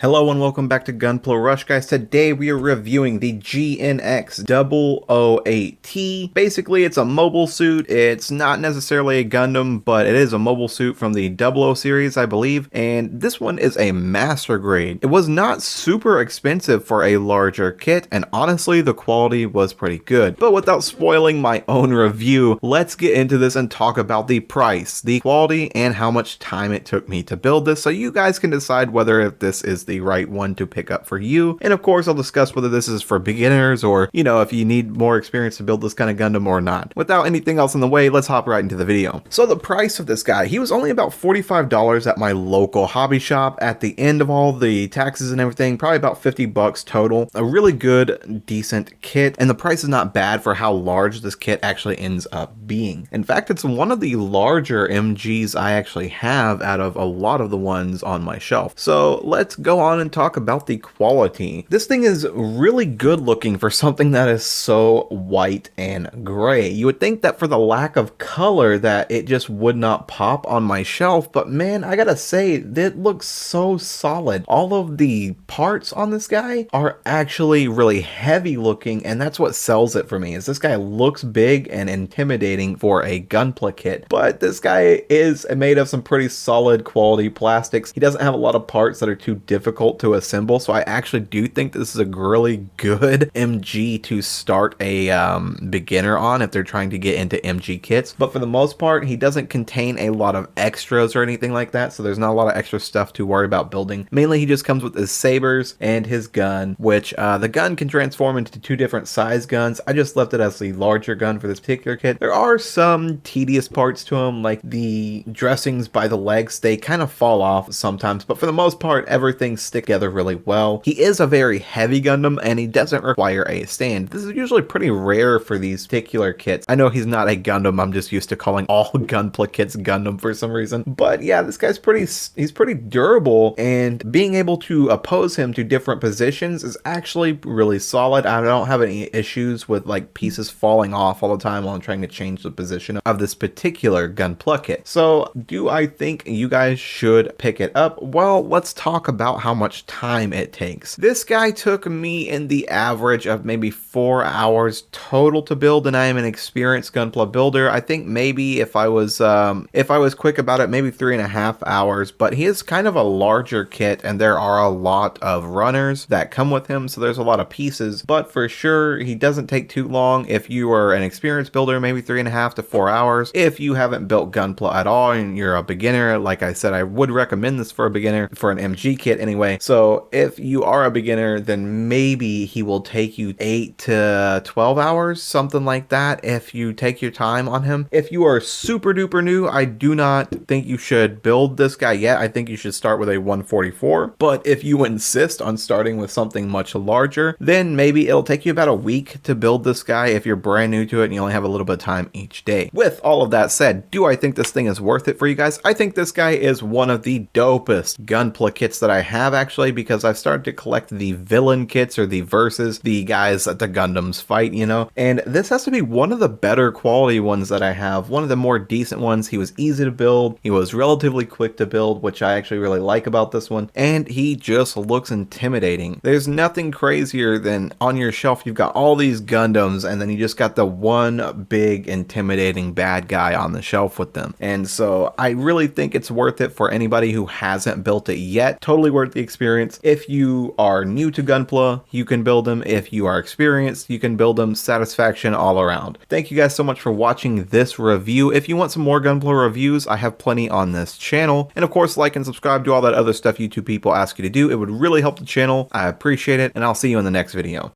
Hello and welcome back to Gunpla Rush, guys. Today we are reviewing the GNX-008T. Basically, it's a mobile suit. It's not necessarily a Gundam, but it is a mobile suit from the 00 series, I believe. And this one is a master grade. It was not super expensive for a larger kit, and honestly, the quality was pretty good. But without spoiling my own review, let's get into this and talk about the price, the quality, and how much time it took me to build this, so you guys can decide whether if this is the right one to pick up for you. And of course, I'll discuss whether this is for beginners or, if you need more experience to build this kind of Gundam or not. Without anything else in the way, let's hop right into the video. So the price of this guy, he was only about $45 at my local hobby shop. At the end of all the taxes and everything, probably about 50 bucks total. A really good, decent kit, and the price is not bad for how large this kit actually ends up being. In fact, it's one of the larger MGs I actually have out of a lot of the ones on my shelf. So let's go on and talk about the quality. This thing is really good looking for something that is so white and gray. You would think that for the lack of color that it just would not pop on my shelf, but man, I gotta say, it looks so solid. All of the parts on this guy are actually really heavy looking, and that's what sells it for me, is this guy looks big and intimidating for a Gunpla kit, but this guy is made of some pretty solid quality plastics. He doesn't have a lot of parts that are too difficult to assemble, so I actually do think this is a really good MG to start a beginner on if they're trying to get into MG kits. But for the most part, he doesn't contain a lot of extras or anything like that, so there's not a lot of extra stuff to worry about building. Mainly he just comes with his sabers and his gun, which the gun can transform into two different size guns. I just left it as the larger gun for this particular kit. There are some tedious parts to him, like the dressings by the legs. They kind of fall off sometimes, but for the most part, everything sticks together really well. He is a very heavy Gundam, and he doesn't require a stand. This is usually pretty rare for these particular kits. I know he's not a Gundam. I'm just used to calling all Gunpla kits Gundam for some reason. But yeah, this guy's he's pretty durable, and being able to oppose him to different positions is actually really solid. I don't have any issues with like pieces falling off all the time while I'm trying to change the position of this particular Gunpla kit. So do I think you guys should pick it up? Well, let's talk about how much time it takes. This guy took me in the average of maybe 4 hours total to build, and I am an experienced Gunpla builder. I think maybe if I was quick about it, maybe 3.5 hours, but he is kind of a larger kit, and there are a lot of runners that come with him, so there's a lot of pieces, but for sure he doesn't take too long. If you are an experienced builder, maybe 3.5 to 4 hours. If you haven't built Gunpla at all and you're a beginner, like I said, I would recommend this for a beginner, for an MG kit anyway. So if you are a beginner, then maybe he will take you 8 to 12 hours, something like that, if you take your time on him. If you are super duper new, I do not think you should build this guy yet. I think you should start with a 144. But if you insist on starting with something much larger, then maybe it'll take you about a week to build this guy if you're brand new to it and you only have a little bit of time each day. With all of that said, do I think this thing is worth it for you guys? I think this guy is one of the dopest Gunpla kits that I have, actually, because I've started to collect the villain kits, or the versus, the guys that the Gundams fight, and this has to be one of the better quality ones that I have, one of the more decent ones. He was easy to build, he was relatively quick to build, which I actually really like about this one, and he just looks intimidating. There's nothing crazier than on your shelf you've got all these Gundams, and then you just got the one big intimidating bad guy on the shelf with them. And so I really think it's worth it for anybody who hasn't built it yet. Totally worth the experience. If you are new to Gunpla, you can build them. If you are experienced, you can build them. Satisfaction all around. Thank you guys so much for watching this review. If you want some more Gunpla reviews, I have plenty on this channel. And of course, like and subscribe, do all that other stuff YouTube people ask you to do. It would really help the channel. I appreciate it, and I'll see you in the next video.